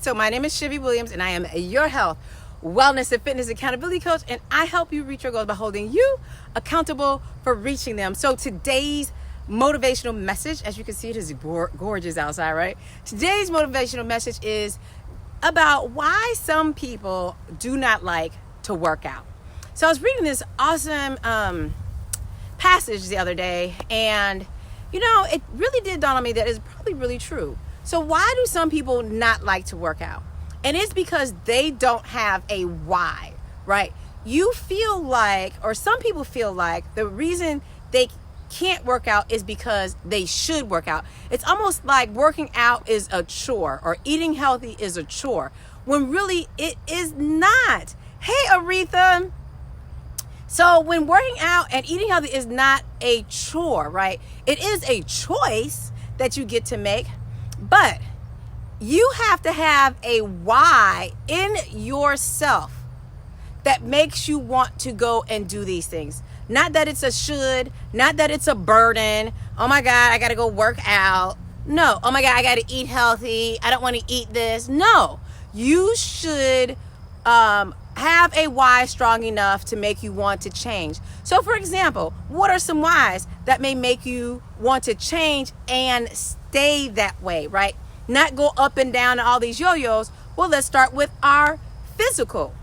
So my name is Shivy Williams, and I am your health, wellness, and fitness accountability coach, and I help you reach your goals by holding you accountable for reaching them. So today's motivational message, as you can see, it is gorgeous outside, right? Today's motivational message is about why some people do not like to work out. So I was reading this awesome passage the other day, and it really did dawn on me that it's probably really true. So why do some people not like to work out? And it's because they don't have a why, right? You feel like, or some people feel like, the reason they can't work out is because they should work out. It's almost like working out is a chore, or eating healthy is a chore, when really it is not. Hey, Aretha. So when working out and eating healthy is not a chore, right? It is a choice that you get to make, but you have to have a why in yourself that makes you want to go and do these things. Not that it's a should, not that it's a burden. Oh my God, I got to go work out. No. Oh my God, I got to eat healthy. I don't want to eat this. No, you should have a why strong enough to make you want to change. So for example, what are some whys that may make you want to change and stay that way, right? Not go up and down and all these yo-yos. Well, let's start with our physical.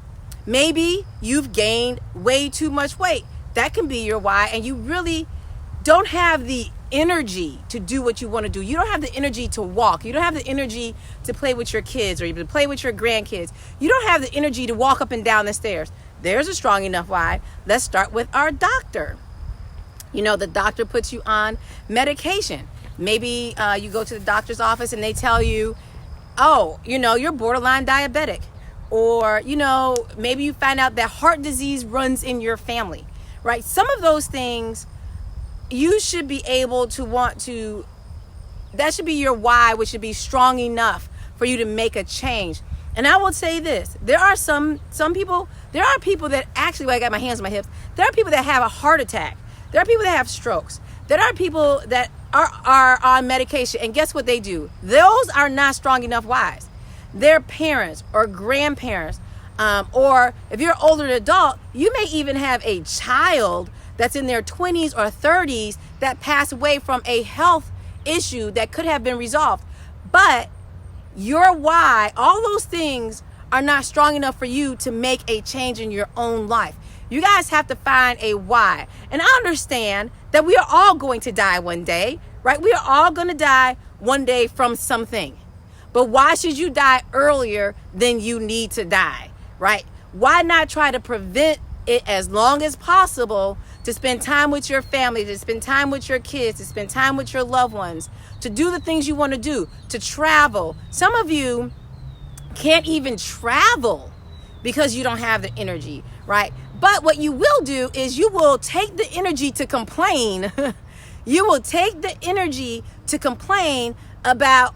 Maybe you've gained way too much weight. That can be your why, and you really don't have the energy to do what you want to do. You don't have the energy to walk. You don't have the energy to play with your kids or even play with your grandkids. You don't have the energy to walk up and down the stairs. There's a strong enough why. Let's start with our doctor. The doctor puts you on medication. Maybe you go to the doctor's office and they tell you, oh, you're borderline diabetic. Or, maybe you find out that heart disease runs in your family, right? Some of those things you should be able to that should be your why, which should be strong enough for you to make a change. And I will say this, there are some people, there are people that actually, I got my hands on my hips, there are people that have a heart attack. There are people that have strokes. There are people that are on medication, and guess what they do? Those are not strong enough whys. Their parents or grandparents, or if you're an older adult, you may even have a child that's in their 20s or 30s that passed away from a health issue that could have been resolved. But your why, all those things are not strong enough for you to make a change in your own life. You guys have to find a why. And I understand that we are all going to die one day, right? We are all going to die one day from something. But why should you die earlier than you need to die, right? Why not try to prevent it as long as possible, to spend time with your family, to spend time with your kids, to spend time with your loved ones, to do the things you want to do, to travel. Some of you can't even travel because you don't have the energy, right? But what you will do is you will take the energy to complain. You will take the energy to complain about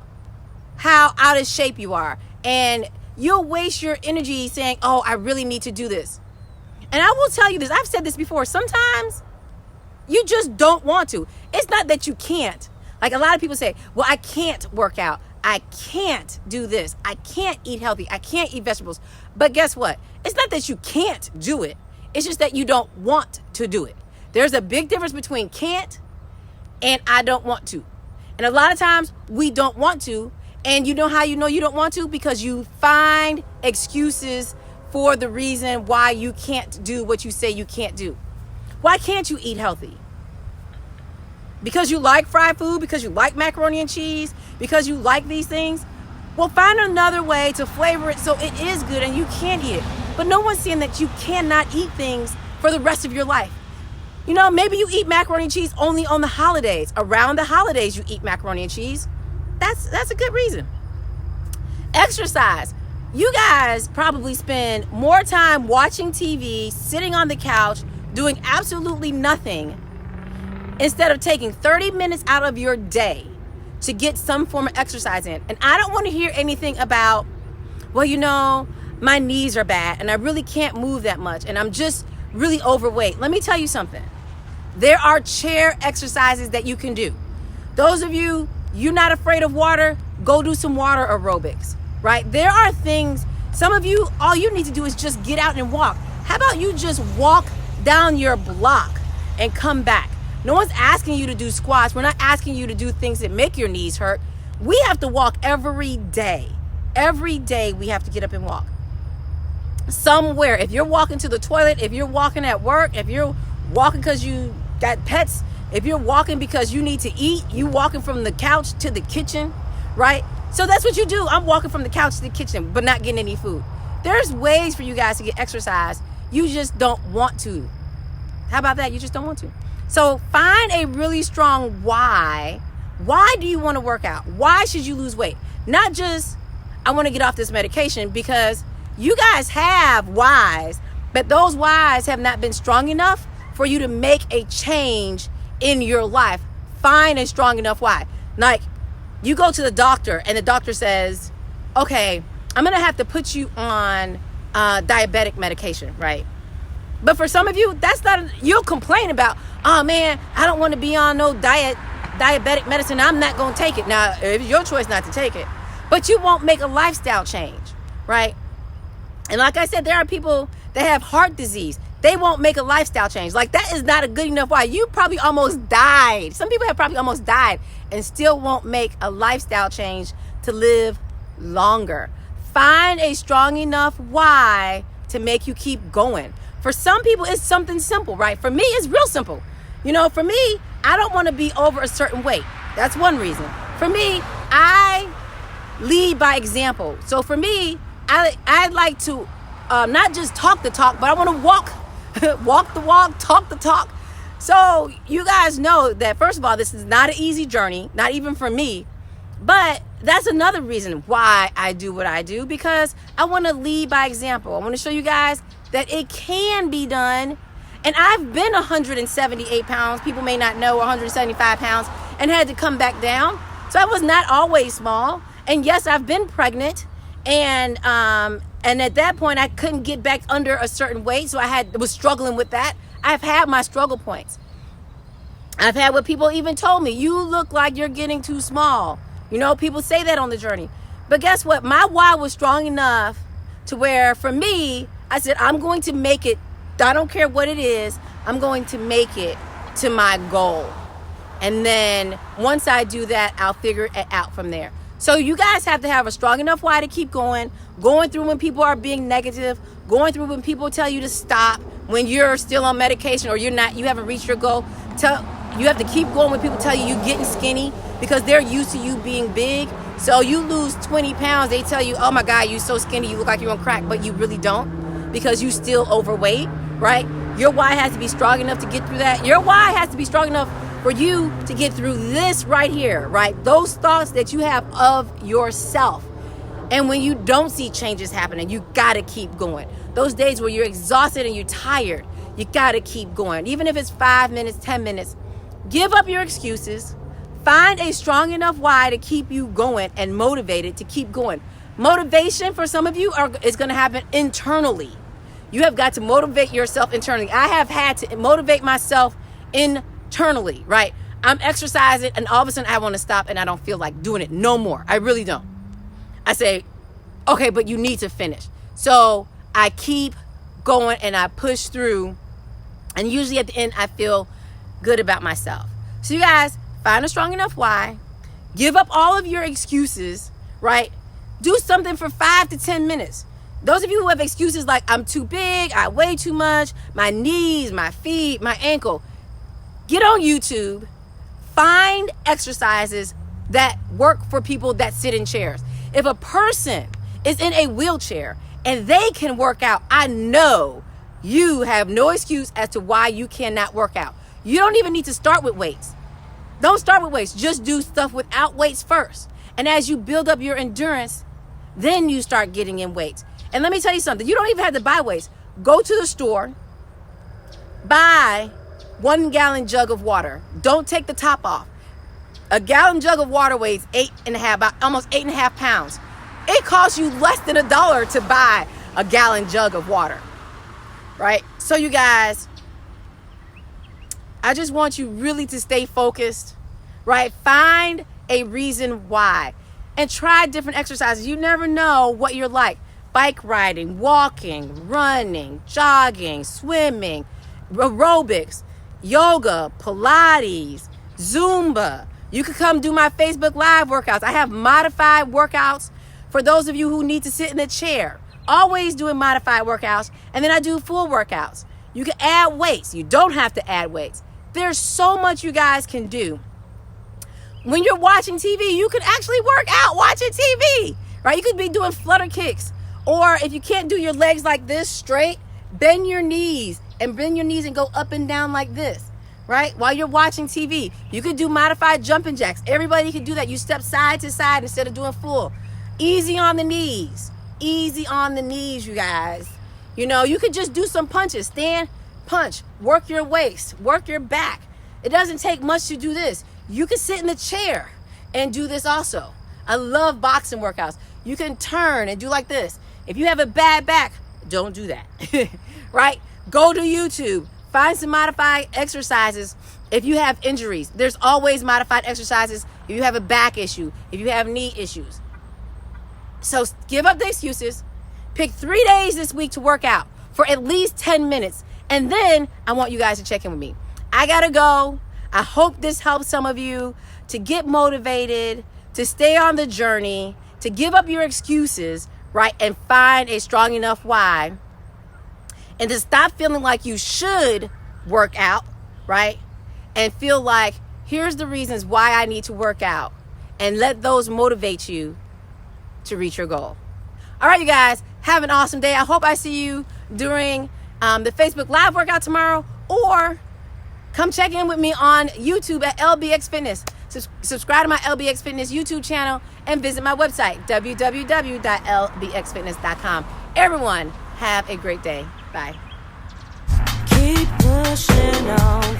how out of shape you are. And you'll waste your energy saying, oh, I really need to do this. And I will tell you this, I've said this before, sometimes you just don't want to. It's not that you can't. Like a lot of people say, well, I can't work out. I can't do this. I can't eat healthy. I can't eat vegetables. But guess what? It's not that you can't do it. It's just that you don't want to do it. There's a big difference between can't and I don't want to. And a lot of times we don't want to. And you know how you know you don't want to? Because you find excuses for the reason why you can't do what you say you can't do. Why can't you eat healthy? Because you like fried food? Because you like macaroni and cheese? Because you like these things? Well, find another way to flavor it so it is good and you can eat it. But no one's saying that you cannot eat things for the rest of your life. Maybe you eat macaroni and cheese only on the holidays. Around the holidays you eat macaroni and cheese. That's a good reason. Exercise. You guys probably spend more time watching TV, sitting on the couch, doing absolutely nothing, instead of taking 30 minutes out of your day to get some form of exercise in. And I don't want to hear anything about, well, my knees are bad and I really can't move that much and I'm just really overweight. Let me tell you something. There are chair exercises that you can do. Those of you, you're not afraid of water, go do some water aerobics. right? There are things, some of you, all you need to do is just get out and walk. How about you just walk down your block and come back? No one's asking you to do squats. We're not asking you to do things that make your knees hurt. We have to walk every day. Every day we have to get up and walk. Somewhere, if you're walking to the toilet, if you're walking at work, if you're walking because you got pets, if you're walking because you need to eat, you walking from the couch to the kitchen, right? So that's what you do. I'm walking from the couch to the kitchen, but not getting any food. There's ways for you guys to get exercise. You just don't want to. How about that? You just don't want to. So find a really strong why. Why do you want to work out? Why should you lose weight? Not just, I want to get off this medication, because you guys have whys, but those whys have not been strong enough for you to make a change in your life. Find a strong enough why. Like, you go to the doctor and the doctor says, okay, I'm going to have to put you on diabetic medication, right? But for some of you, that's not, you'll complain about, oh man, I don't want to be on no diabetic medicine. I'm not going to take it. Now, it's your choice not to take it, but you won't make a lifestyle change, right? And like I said, there are people that have heart disease. They won't make a lifestyle change. Like, that is not a good enough why. You probably almost died. Some people have probably almost died and still won't make a lifestyle change to live longer. Find a strong enough why to make you keep going. For some people, it's something simple, right? For me, it's real simple. You know, for me, I don't want to be over a certain weight. That's one reason. For me, I lead by example. So for me, I'd like to not just talk the talk, but I want to walk the walk, talk the talk. So you guys know that, first of all, this is not an easy journey, not even for me. But that's another reason why I do what I do, because I want to lead by example. I want to show you guys that it can be done. And I've been 178 pounds. People may not know, 175 pounds, and had to come back down. So I was not always small. And yes, I've been pregnant. And at that point, I couldn't get back under a certain weight. So was struggling with that. I've had my struggle points. I've had what people even told me, you look like you're getting too small. You know, people say that on the journey. But guess what? My why was strong enough to where, for me, I said, I'm going to make it. I don't care what it is. I'm going to make it to my goal. And then once I do that, I'll figure it out from there. So you guys have to have a strong enough why to keep going through when people are being negative, going through when people tell you to stop, when you're still on medication or you haven't reached your goal. You have to keep going when people tell you you're getting skinny, because they're used to you being big. So you lose 20 pounds, they tell you, oh my God, you're so skinny, you look like you're on crack, but you really don't, because you still overweight, right? Your why has to be strong enough to get through that. Your why has to be strong enough for you to get through this right here, right? Those thoughts that you have of yourself. And when you don't see changes happening, you gotta keep going. Those days where you're exhausted and you're tired, you gotta keep going. Even if it's 5 minutes, 10 minutes, give up your excuses. Find a strong enough why to keep you going and motivated to keep going. Motivation for some of you is going to happen internally. You have got to motivate yourself internally. I have had to motivate myself internally, right? I'm exercising and all of a sudden I want to stop and I don't feel like doing it no more. I really don't. I say, okay, but you need to finish. So I keep going and I push through. And usually at the end, I feel good about myself. So you guys, find a strong enough why. Give up all of your excuses, right? Do something for 5 to 10 minutes. Those of you who have excuses like, I'm too big, I weigh too much, my knees, my feet, my ankle, get on YouTube. Find exercises that work for people that sit in chairs. If a person is in a wheelchair and they can work out, I know you have no excuse as to why you cannot work out. You don't even need to start with weights. Don't start with weights. Just do stuff without weights first. And as you build up your endurance, then you start getting in weights. And let me tell you something. You don't even have to buy weights. Go to the store, buy 1 gallon jug of water. Don't take the top off. A gallon jug of water weighs almost 8.5 pounds. It costs you less than $1 to buy a gallon jug of water, right? So you guys, I just want you really to stay focused, right? Find a reason why. and try different exercises. You never know what you're like. Bike riding, walking, running, jogging, swimming, aerobics, yoga, Pilates, Zumba. You could come do my Facebook Live workouts. I have modified workouts for those of you who need to sit in a chair. Always doing modified workouts. And then I do full workouts. You can add weights. You don't have to add weights. There's so much you guys can do. When you're watching TV, you can actually work out watching TV, right? You could be doing flutter kicks. Or if you can't do your legs like this straight, bend your knees and go up and down like this, right? While you're watching TV, you could do modified jumping jacks. Everybody can do that. You step side to side instead of doing full. Easy on the knees. Easy on the knees, you guys. You know, you could just do some punches. Stand, punch, work your waist, work your back. It doesn't take much to do this. You can sit in the chair and do this also. I love boxing workouts. You can turn and do like this. If you have a bad back, don't do that, right? Go to YouTube, find some modified exercises. If you have injuries, there's always modified exercises. If you have a back issue, if you have knee issues. So give up the excuses. Pick 3 days this week to work out for at least 10 minutes. And then I want you guys to check in with me. I gotta go. I hope this helps some of you to get motivated, to stay on the journey, to give up your excuses, right? And find a strong enough why. And to stop feeling like you should work out, right? And feel like, here's the reasons why I need to work out. And let those motivate you to reach your goal. All right, you guys, have an awesome day. I hope I see you during the Facebook Live workout tomorrow, or come check in with me on YouTube at LBX Fitness. Subscribe to my LBX Fitness YouTube channel and visit my website, www.lbxfitness.com. Everyone, have a great day. Bye. Keep pushing on.